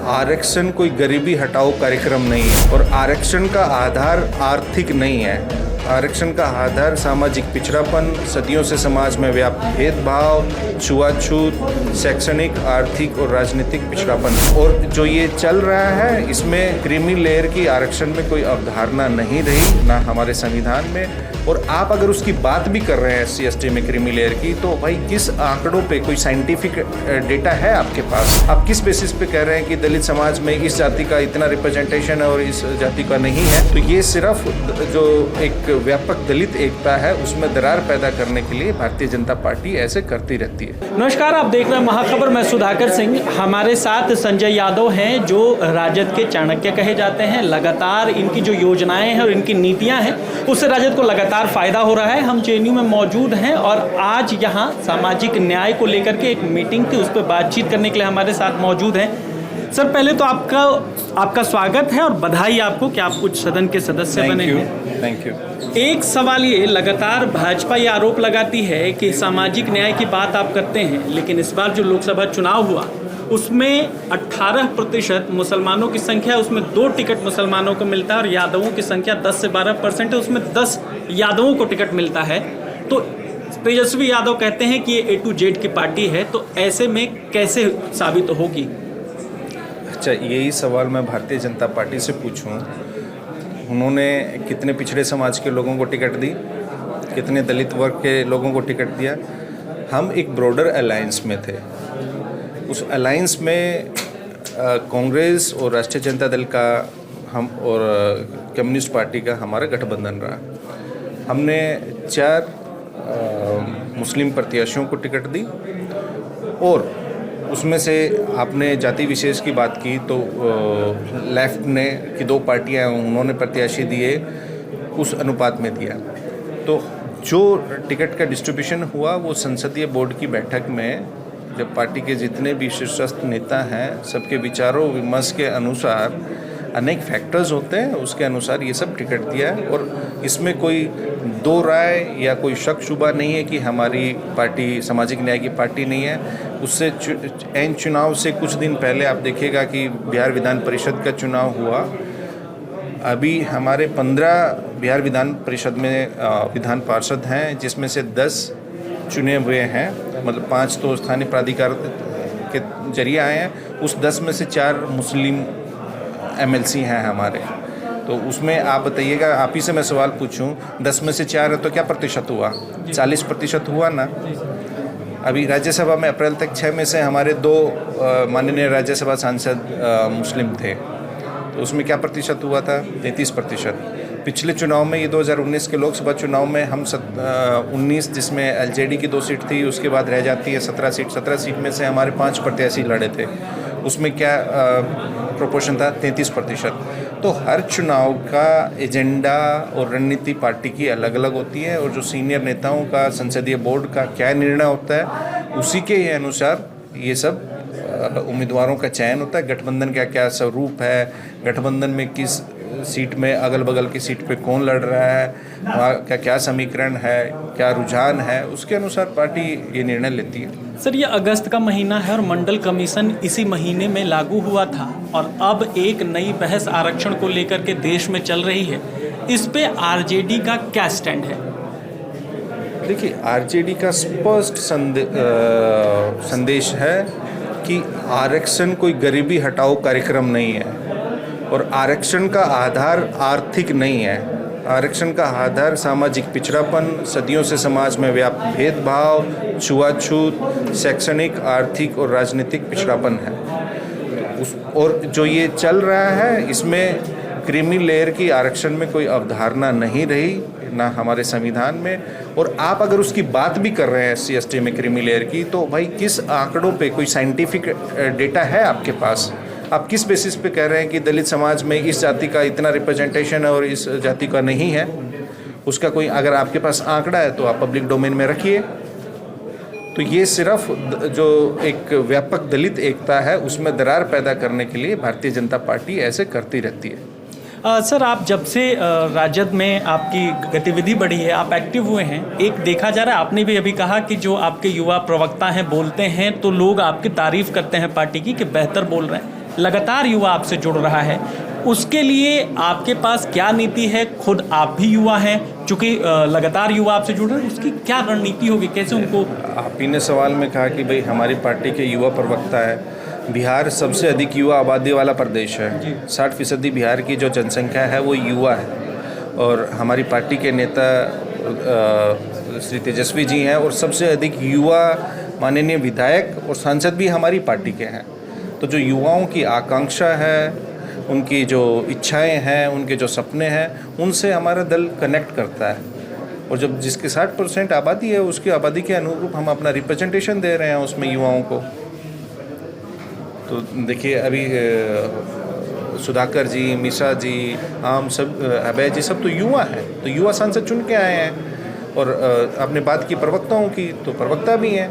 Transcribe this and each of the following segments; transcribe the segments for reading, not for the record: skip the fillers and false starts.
आरक्षण कोई गरीबी हटाओ कार्यक्रम नहीं है और आरक्षण का आधार आर्थिक नहीं है। आरक्षण का आधार सामाजिक पिछड़ापन, सदियों से समाज में व्याप्त भेदभाव, छुआछूत, शैक्षणिक, आर्थिक और राजनीतिक पिछड़ापन। और जो ये चल रहा है इसमें क्रीमी लेयर की आरक्षण में कोई अवधारणा नहीं रही, ना हमारे संविधान में। और आप अगर उसकी बात भी कर रहे हैं SC ST में क्रीमी लेयर की, तो भाई किस आंकड़ों पे, कोई साइंटिफिक डेटा है आपके पास? आप किस बेसिस पे कह रहे हैं कि दलित समाज में इस जाति का इतना रिप्रेजेंटेशन है और इस जाति का नहीं है? तो ये सिर्फ जो एक व्यापक दलित एकता है उसमें दरार पैदा करने के लिए भारतीय जनता पार्टी ऐसे करती रहती है। नमस्कार, आप देख रहे हैं महाखबर। मैं सुधाकर सिंह, हमारे साथ संजय यादव हैं जो राजद के चाणक्य कहे जाते हैं। लगातार इनकी जो योजनाएं हैं और इनकी नीतियां हैं उससे राजद को लगातार फायदा हो रहा है। हम JNU में मौजूद हैं और आज यहाँ सामाजिक न्याय को लेकर के एक मीटिंग थी, उस पर बातचीत करने के लिए हमारे साथ मौजूद हैं। सर, पहले तो आपका स्वागत है और बधाई आपको कि आप कुछ सदन के सदस्य बने हैं। Thank you. एक सवाल ये, लगातार भाजपा ये आरोप लगाती है कि सामाजिक न्याय की बात आप करते हैं, लेकिन इस बार जो लोकसभा चुनाव हुआ उसमें 18% मुसलमानों की संख्या, उसमें 2 टिकट मुसलमानों को मिलता है और यादवों की संख्या 10 से 12% है, उसमें 10 यादवों को टिकट मिलता है। तो तेजस्वी यादव कहते हैं कि ये A to Z की पार्टी है, तो ऐसे में कैसे साबित होगी? अच्छा, यही सवाल मैं भारतीय जनता पार्टी से पूछूं, उन्होंने कितने पिछड़े समाज के लोगों को टिकट दी, कितने दलित वर्ग के लोगों को टिकट दिया? हम एक ब्रॉडर अलायंस में थे। उस अलायंस में कांग्रेस और राष्ट्रीय जनता दल का हम और कम्युनिस्ट पार्टी का हमारा गठबंधन रहा। हमने 4 मुस्लिम प्रत्याशियों को टिकट दी और उसमें से आपने जाति विशेष की बात की, तो लेफ्ट ने की 2 पार्टियां उन्होंने प्रत्याशी दिए, उस अनुपात में दिया। तो जो टिकट का डिस्ट्रीब्यूशन हुआ वो संसदीय बोर्ड की बैठक में, जब पार्टी के जितने भी शीर्षस्थ नेता हैं सबके विचारों विमर्श के अनुसार, अनेक फैक्टर्स होते हैं, उसके अनुसार ये सब टिकट दिया है। और इसमें कोई 2 राय या कोई शक शुबा नहीं है कि हमारी पार्टी सामाजिक न्याय की पार्टी नहीं है। उससे एन चुनाव से कुछ दिन पहले आप देखिएगा कि बिहार विधान परिषद का चुनाव हुआ। अभी हमारे 15 बिहार विधान परिषद में विधान पार्षद हैं, जिसमें से 10 चुने हुए हैं, मतलब 5 तो स्थानीय प्राधिकार के जरिए आए हैं। उस 10 में से 4 मुस्लिम MLC हैं हमारे। तो उसमें आप बताइएगा, आप ही से मैं सवाल पूछूं, 10 में से 4 है तो क्या प्रतिशत हुआ? 40% हुआ ना। अभी राज्यसभा में अप्रैल तक 6 में से हमारे 2 माननीय राज्यसभा सांसद मुस्लिम थे, तो उसमें क्या प्रतिशत हुआ था? 33%। पिछले चुनाव में, ये 2019 के लोकसभा चुनाव में हम 19, जिसमें LJD की 2 सीट थी, उसके बाद रह जाती है 17 सीट। 17 सीट में से हमारे 5 प्रत्याशी लड़े थे, उसमें क्या प्रोपोर्शन था? 33%। तो हर चुनाव का एजेंडा और रणनीति पार्टी की अलग अलग होती है, और जो सीनियर नेताओं का, संसदीय बोर्ड का क्या निर्णय होता है, उसी के अनुसार ये सब उम्मीदवारों का चयन होता है। गठबंधन का क्या स्वरूप है, गठबंधन में किस सीट में, अगल बगल की सीट पे कौन लड़ रहा है, वहाँ का क्या समीकरण है, क्या रुझान है, उसके अनुसार पार्टी ये निर्णय लेती है। सर, ये अगस्त का महीना है और मंडल कमीशन इसी महीने में लागू हुआ था, और अब एक नई बहस आरक्षण को लेकर के देश में चल रही है। इस पे RJD का क्या स्टैंड है? देखिए, RJD का स्पष्ट संदेश है कि आरक्षण कोई गरीबी हटाओ कार्यक्रम नहीं है और आरक्षण का आधार आर्थिक नहीं है। आरक्षण का आधार सामाजिक पिछड़ापन, सदियों से समाज में व्याप्त भेदभाव, छुआछूत, शैक्षणिक, आर्थिक और राजनीतिक पिछड़ापन है। और जो ये चल रहा है इसमें क्रीमी लेयर की आरक्षण में कोई अवधारणा नहीं रही, ना हमारे संविधान में। और आप अगर उसकी बात भी कर रहे हैं SC ST में क्रीमी लेयर की, तो भाई किस आंकड़ों पे, कोई साइंटिफिक डेटा है आपके पास? आप किस बेसिस पे कह रहे हैं कि दलित समाज में इस जाति का इतना रिप्रेजेंटेशन है और इस जाति का नहीं है? उसका कोई, अगर आपके पास आंकड़ा है तो आप पब्लिक डोमेन में रखिए। तो ये सिर्फ जो एक व्यापक दलित एकता है उसमें दरार पैदा करने के लिए भारतीय जनता पार्टी ऐसे करती रहती है। सर, आप जब से राजद में आपकी गतिविधि बढ़ी है, आप एक्टिव हुए हैं, एक देखा जा रहा है, आपने भी अभी कहा कि जो आपके युवा प्रवक्ता हैं बोलते हैं तो लोग आपकी तारीफ करते हैं पार्टी की कि बेहतर बोल रहे हैं। लगातार युवा आपसे जुड़ रहा है, उसके लिए आपके पास क्या नीति है? खुद आप भी युवा हैं, चूँकि लगातार युवा आपसे जुड़ रहे हैं, उसकी क्या रणनीति होगी, कैसे उनको? आप ही ने सवाल में कहा कि भाई हमारी पार्टी के युवा प्रवक्ता है। बिहार सबसे अधिक युवा आबादी वाला प्रदेश है। 60% बिहार की जो जनसंख्या है वो युवा है, और हमारी पार्टी के नेता श्री तेजस्वी जी हैं, और सबसे अधिक युवा माननीय विधायक और सांसद भी हमारी पार्टी के हैं। तो जो युवाओं की आकांक्षा है, उनकी जो इच्छाएं हैं, उनके जो सपने हैं, उनसे हमारा दल कनेक्ट करता है। और जब जिसकी 60% आबादी है, उसकी आबादी के अनुरूप हम अपना रिप्रेजेंटेशन दे रहे हैं उसमें युवाओं को। तो देखिए, अभी सुधाकर जी, मिश्रा जी, हम सब, अभय जी, सब तो युवा हैं, तो युवा सांसद चुन के आए हैं। और आपने बात की प्रवक्ताओं की, तो प्रवक्ता भी हैं।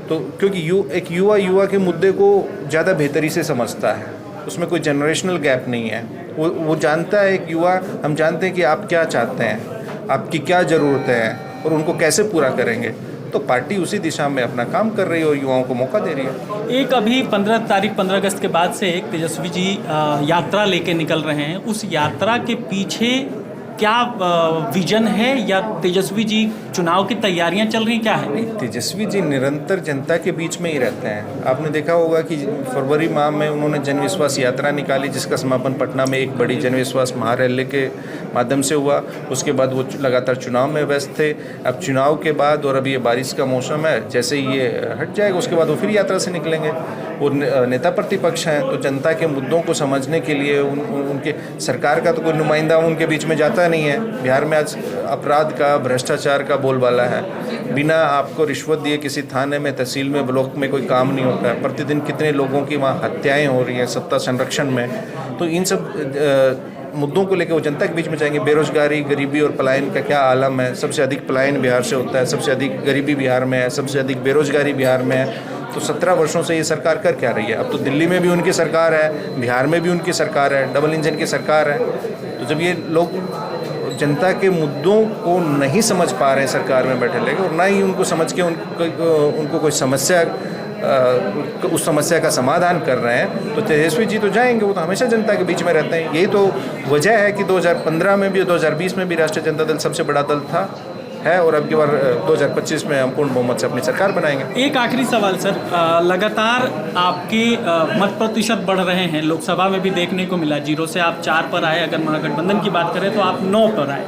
तो क्योंकि एक युवा के मुद्दे को ज़्यादा बेहतरी से समझता है, उसमें कोई जनरेशनल गैप नहीं है। वो जानता है, एक युवा, हम जानते हैं कि आप क्या चाहते हैं, आपकी क्या ज़रूरतें हैं, और उनको कैसे पूरा करेंगे। तो पार्टी उसी दिशा में अपना काम कर रही है और युवाओं को मौका दे रही है। एक अभी 15 अगस्त के बाद से एक तेजस्वी जी यात्रा लेके निकल रहे हैं, उस यात्रा के पीछे क्या विजन है, या तेजस्वी जी चुनाव की तैयारियां चल रही, क्या है? तेजस्वी जी निरंतर जनता के बीच में ही रहते हैं। आपने देखा होगा कि फरवरी माह में उन्होंने जनविश्वास यात्रा निकाली, जिसका समापन पटना में एक बड़ी जनविश्वास महारैली के माध्यम से हुआ। उसके बाद वो लगातार चुनाव में व्यस्त थे। अब चुनाव के बाद, और अभी ये बारिश का मौसम है, जैसे ही ये हट जाएगा उसके बाद वो फिर यात्रा से निकलेंगे। वो नेता प्रतिपक्ष हैं, तो जनता के मुद्दों को समझने के लिए उनके सरकार का तो कोई नुमाइंदा उनके बीच में जाता नहीं है। बिहार में आज अपराध का, भ्रष्टाचार का बोलबाला है। बिना आपको रिश्वत दिए किसी थाने में, तहसील में, ब्लॉक में कोई काम नहीं होता है। प्रतिदिन कितने लोगों की वहाँ हत्याएं हो रही हैं सत्ता संरक्षण में। तो इन सब मुद्दों को लेकर वो जनता के बीच में जाएंगे। बेरोजगारी, गरीबी और पलायन का क्या आलम है। सबसे अधिक पलायन बिहार से होता है, सबसे अधिक गरीबी बिहार में है, सबसे अधिक बेरोजगारी बिहार में है। तो 17 वर्षों से ये सरकार कर क्या रही है? अब तो दिल्ली में भी उनकी सरकार है, बिहार में भी उनकी सरकार है, डबल इंजन की सरकार है। तो जब ये लोग जनता के मुद्दों को नहीं समझ पा रहे हैं सरकार में बैठे लेके, और ना ही उनको समझ के उनको कोई समस्या, उस समस्या का समाधान कर रहे हैं, तो तेजस्वी जी तो जाएंगे। वो तो हमेशा जनता के बीच में रहते हैं। यही तो वजह है कि 2015 में भी, 2020 में भी राष्ट्रीय जनता दल सबसे बड़ा दल था, है, और अब की बार 2025 में हम पूर्ण बहुमत से अपनी सरकार बनाएंगे। एक आखिरी सवाल सर, लगातार आपके मत प्रतिशत बढ़ रहे हैं। लोकसभा में भी देखने को मिला, 0 से आप 4 पर आए। अगर महागठबंधन की बात करें तो आप 9 पर आए।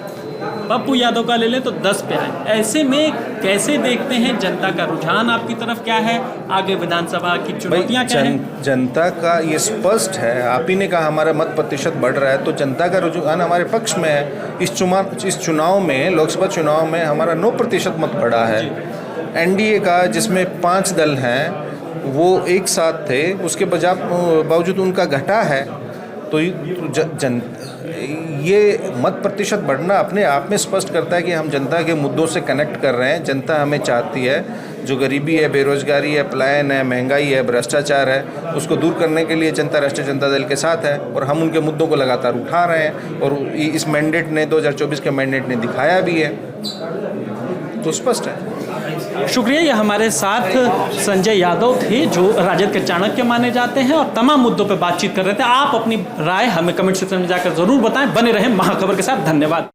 पप्पू यादव का ले लें तो 10 पे आए। ऐसे में कैसे देखते हैं, जनता का रुझान आपकी तरफ क्या है, आगे विधानसभा की चुनौतियां क्या हैं? जनता का ये स्पष्ट है। आप ही ने कहा हमारा मत प्रतिशत बढ़ रहा है, तो जनता का रुझान हमारे पक्ष में है। इस चुनाव में, लोकसभा चुनाव में हमारा 9% मत बढ़ा है। एनडीए का, जिसमें 5 दल हैं, वो एक साथ थे, उसके बावजूद उनका घटा है। तो ये मत प्रतिशत बढ़ना अपने आप में स्पष्ट करता है कि हम जनता के मुद्दों से कनेक्ट कर रहे हैं। जनता हमें चाहती है, जो गरीबी है, बेरोजगारी है, पलायन है, महंगाई है, भ्रष्टाचार है, उसको दूर करने के लिए जनता राष्ट्रीय जनता दल के साथ है, और हम उनके मुद्दों को लगातार उठा रहे हैं। और इस मैंडेट ने, 2024 के मैंडेट ने दिखाया भी है, तो स्पष्ट है। शुक्रिया। ये हमारे साथ संजय यादव थे, जो राजद के चाणक्य माने जाते हैं, और तमाम मुद्दों पर बातचीत कर रहे थे। आप अपनी राय हमें कमेंट सेक्शन में जाकर जरूर बताएं। बने रहें महाखबर के साथ। धन्यवाद।